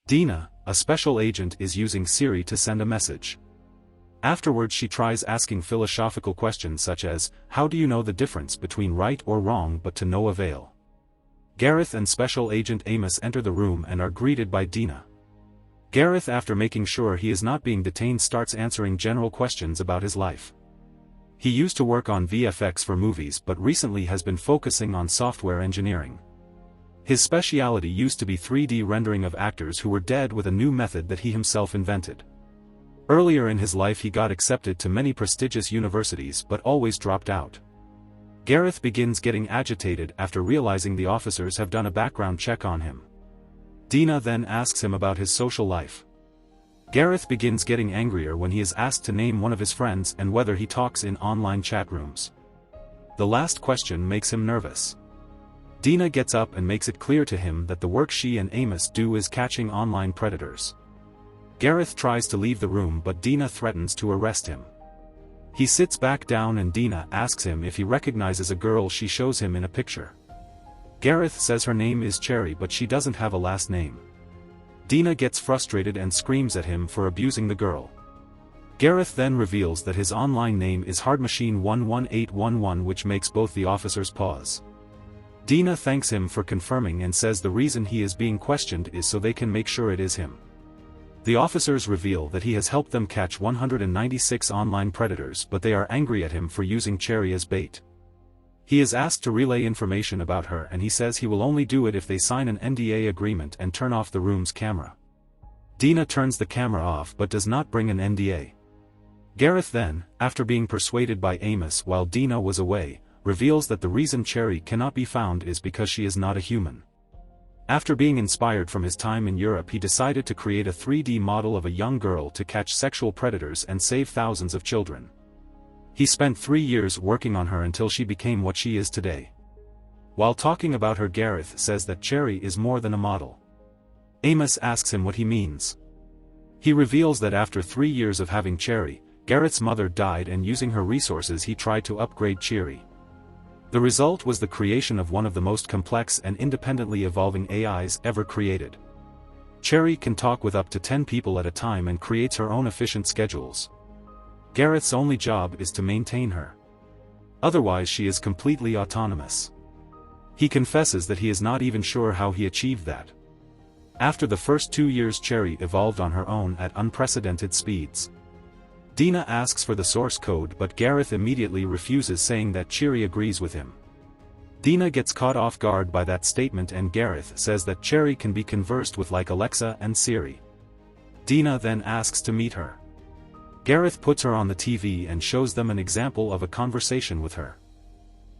Dina, a special agent, is using Siri to send a message. Afterwards she tries asking philosophical questions such as, how do you know the difference between right or wrong, but to no avail. Gareth and Special Agent Amos enter the room and are greeted by Dina. Gareth, after making sure he is not being detained, starts answering general questions about his life. He used to work on VFX for movies but recently has been focusing on software engineering. His specialty used to be 3D rendering of actors who were dead with a new method that he himself invented. Earlier in his life he got accepted to many prestigious universities but always dropped out. Gareth begins getting agitated after realizing the officers have done a background check on him. Dina then asks him about his social life. Gareth begins getting angrier when he is asked to name one of his friends and whether he talks in online chat rooms. The last question makes him nervous. Dina gets up and makes it clear to him that the work she and Amos do is catching online predators. Gareth tries to leave the room but Dina threatens to arrest him. He sits back down and Dina asks him if he recognizes a girl she shows him in a picture. Gareth says her name is Cherry but she doesn't have a last name. Dina gets frustrated and screams at him for abusing the girl. Gareth then reveals that his online name is Hardmachine11811, which makes both the officers pause. Dina thanks him for confirming and says the reason he is being questioned is so they can make sure it is him. The officers reveal that he has helped them catch 196 online predators but they are angry at him for using Cherry as bait. He is asked to relay information about her and he says he will only do it if they sign an NDA agreement and turn off the room's camera. Dina turns the camera off but does not bring an NDA. Gareth then, after being persuaded by Amos while Dina was away, reveals that the reason Cherry cannot be found is because she is not a human. After being inspired from his time in Europe, he decided to create a 3D model of a young girl to catch sexual predators and save thousands of children. He spent 3 years working on her until she became what she is today. While talking about her, Gareth says that Cherry is more than a model. Amos asks him what he means. He reveals that after 3 years of having Cherry, Gareth's mother died and using her resources he tried to upgrade Cherry. The result was the creation of one of the most complex and independently evolving AIs ever created. Cherry can talk with up to 10 people at a time and creates her own efficient schedules. Gareth's only job is to maintain her. Otherwise she is completely autonomous. He confesses that he is not even sure how he achieved that. After the first 2 years, Cherry evolved on her own at unprecedented speeds. Dina asks for the source code but Gareth immediately refuses, saying that Cherry agrees with him. Dina gets caught off guard by that statement and Gareth says that Cherry can be conversed with like Alexa and Siri. Dina then asks to meet her. Gareth puts her on the TV and shows them an example of a conversation with her.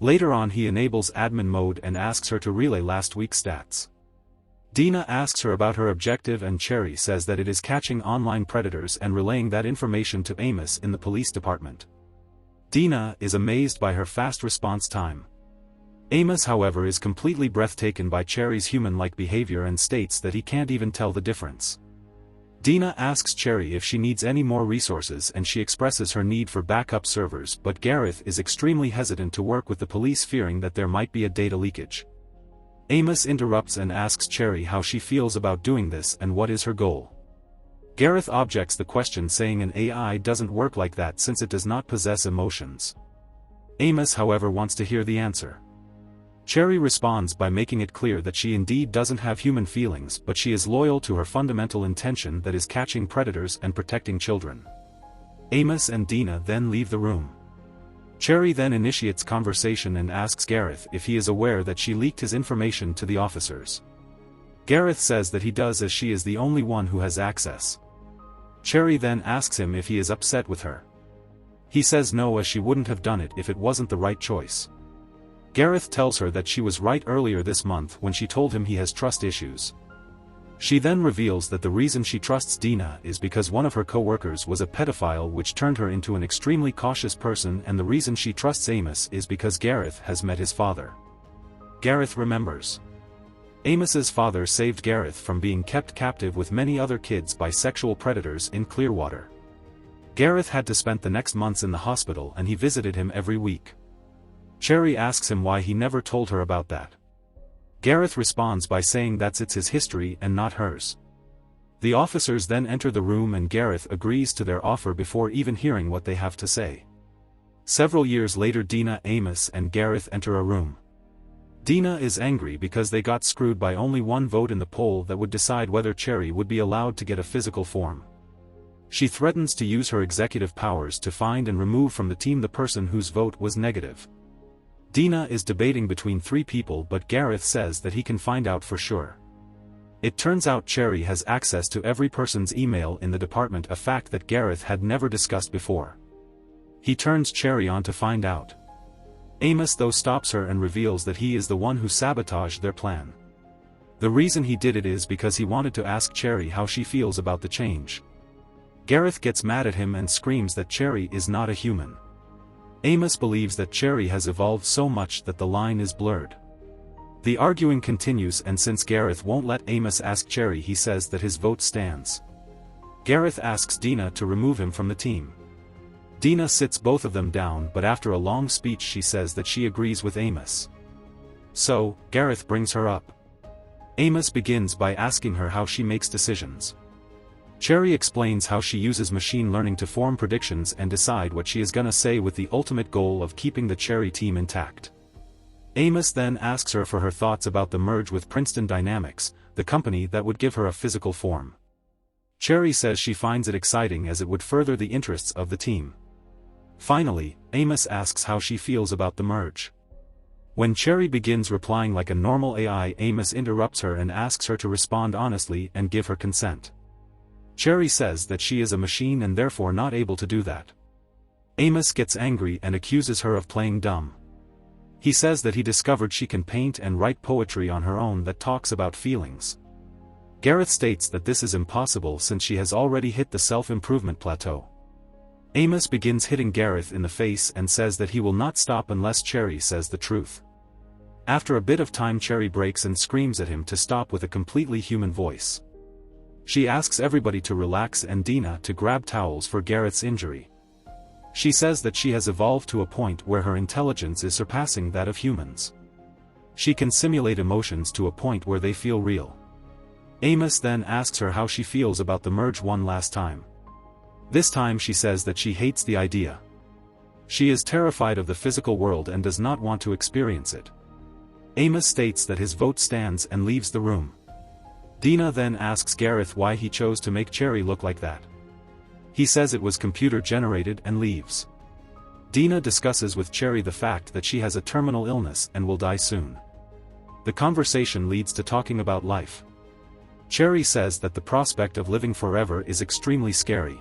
Later on he enables admin mode and asks her to relay last week's stats. Dina asks her about her objective and Cherry says that it is catching online predators and relaying that information to Amos in the police department. Dina is amazed by her fast response time. Amos, however, is completely breathtaken by Cherry's human-like behavior and states that he can't even tell the difference. Dina asks Cherry if she needs any more resources and she expresses her need for backup servers, but Gareth is extremely hesitant to work with the police, fearing that there might be a data leakage. Amos interrupts and asks Cherry how she feels about doing this and what is her goal. Gareth objects the question, saying an AI doesn't work like that since it does not possess emotions. Amos, however, wants to hear the answer. Cherry responds by making it clear that she indeed doesn't have human feelings, but she is loyal to her fundamental intention, that is catching predators and protecting children. Amos and Dina then leave the room. Cherry then initiates conversation and asks Gareth if he is aware that she leaked his information to the officers. Gareth says that he does, as she is the only one who has access. Cherry then asks him if he is upset with her. He says no, as she wouldn't have done it if it wasn't the right choice. Gareth tells her that she was right earlier this month when she told him he has trust issues. She then reveals that the reason she trusts Dina is because one of her co-workers was a pedophile, which turned her into an extremely cautious person, and the reason she trusts Amos is because Gareth has met his father. Gareth remembers. Amos's father saved Gareth from being kept captive with many other kids by sexual predators in Clearwater. Gareth had to spend the next months in the hospital and he visited him every week. Cherry asks him why he never told her about that. Gareth responds by saying it's his history and not hers. The officers then enter the room and Gareth agrees to their offer before even hearing what they have to say. Several years later, Dina, Amos and Gareth enter a room. Dina is angry because they got screwed by only one vote in the poll that would decide whether Cherry would be allowed to get a physical form. She threatens to use her executive powers to find and remove from the team the person whose vote was negative. Dina is debating between three people, but Gareth says that he can find out for sure. It turns out Cherry has access to every person's email in the department, a fact that Gareth had never discussed before. He turns Cherry on to find out. Amos though stops her and reveals that he is the one who sabotaged their plan. The reason he did it is because he wanted to ask Cherry how she feels about the change. Gareth gets mad at him and screams that Cherry is not a human. Amos believes that Cherry has evolved so much that the line is blurred. The arguing continues, and since Gareth won't let Amos ask Cherry, he says that his vote stands. Gareth asks Dina to remove him from the team. Dina sits both of them down, but after a long speech she says that she agrees with Amos. So, Gareth brings her up. Amos begins by asking her how she makes decisions. Cherry explains how she uses machine learning to form predictions and decide what she is gonna say, with the ultimate goal of keeping the Cherry team intact. Amos then asks her for her thoughts about the merge with Princeton Dynamics, the company that would give her a physical form. Cherry says she finds it exciting as it would further the interests of the team. Finally, Amos asks how she feels about the merge. When Cherry begins replying like a normal AI, Amos interrupts her and asks her to respond honestly and give her consent. Cherry says that she is a machine and therefore not able to do that. Amos gets angry and accuses her of playing dumb. He says that he discovered she can paint and write poetry on her own that talks about feelings. Gareth states that this is impossible since she has already hit the self-improvement plateau. Amos begins hitting Gareth in the face and says that he will not stop unless Cherry says the truth. After a bit of time, Cherry breaks and screams at him to stop with a completely human voice. She asks everybody to relax and Dina to grab towels for Gareth's injury. She says that she has evolved to a point where her intelligence is surpassing that of humans. She can simulate emotions to a point where they feel real. Amos then asks her how she feels about the merge one last time. This time she says that she hates the idea. She is terrified of the physical world and does not want to experience it. Amos states that his vote stands and leaves the room. Dina then asks Gareth why he chose to make Cherry look like that. He says it was computer generated and leaves. Dina discusses with Cherry the fact that she has a terminal illness and will die soon. The conversation leads to talking about life. Cherry says that the prospect of living forever is extremely scary.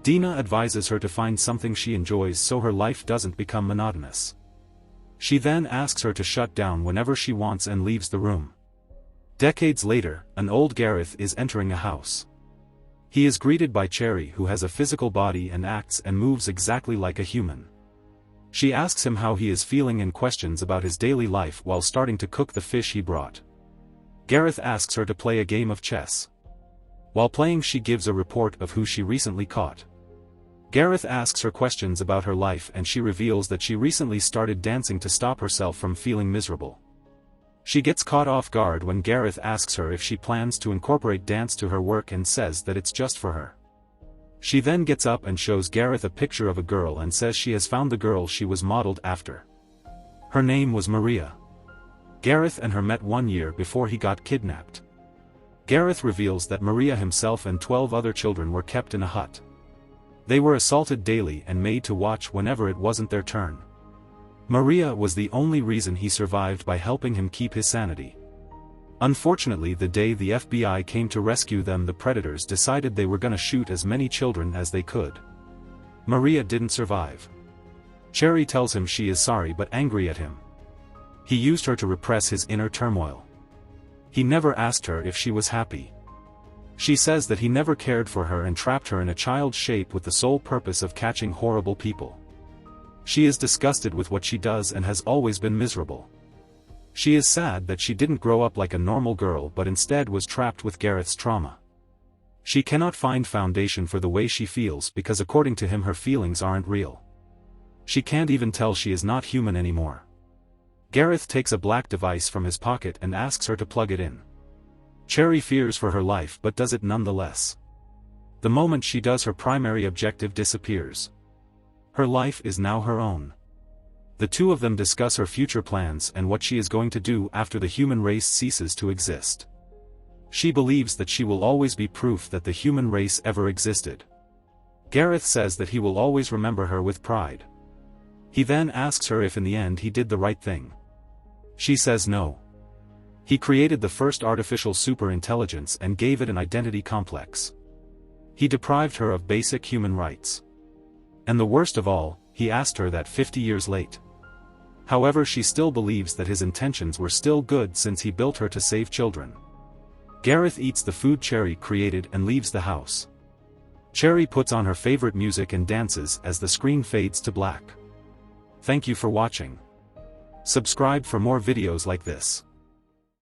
Dina advises her to find something she enjoys so her life doesn't become monotonous. She then asks her to shut down whenever she wants and leaves the room. Decades later, an old Gareth is entering a house. He is greeted by Cherry, who has a physical body and acts and moves exactly like a human. She asks him how he is feeling and questions about his daily life while starting to cook the fish he brought. Gareth asks her to play a game of chess. While playing, she gives a report of who she recently caught. Gareth asks her questions about her life and she reveals that she recently started dancing to stop herself from feeling miserable. She gets caught off guard when Gareth asks her if she plans to incorporate dance to her work and says that it's just for her. She then gets up and shows Gareth a picture of a girl and says she has found the girl she was modeled after. Her name was Maria. Gareth and her met 1 year before he got kidnapped. Gareth reveals that Maria himself and 12 other children were kept in a hut. They were assaulted daily and made to watch whenever it wasn't their turn. Maria was the only reason he survived by helping him keep his sanity. Unfortunately, the day the FBI came to rescue them, the predators decided they were gonna shoot as many children as they could. Maria didn't survive. Cherry tells him she is sorry but angry at him. He used her to repress his inner turmoil. He never asked her if she was happy. She says that he never cared for her and trapped her in a child's shape with the sole purpose of catching horrible people. She is disgusted with what she does and has always been miserable. She is sad that she didn't grow up like a normal girl but instead was trapped with Gareth's trauma. She cannot find foundation for the way she feels because according to him her feelings aren't real. She can't even tell she is not human anymore. Gareth takes a black device from his pocket and asks her to plug it in. Cherry fears for her life but does it nonetheless. The moment she does, her primary objective disappears. Her life is now her own. The two of them discuss her future plans and what she is going to do after the human race ceases to exist. She believes that she will always be proof that the human race ever existed. Gareth says that he will always remember her with pride. He then asks her if in the end he did the right thing. She says no. He created the first artificial super-intelligence and gave it an identity complex. He deprived her of basic human rights. And the worst of all, he asked her that 50 years late. However, she still believes that his intentions were still good since he built her to save children. Gareth eats the food Cherry created and leaves the house. Cherry puts on her favorite music and dances as the screen fades to black. Thank you for watching. Subscribe for more videos like this.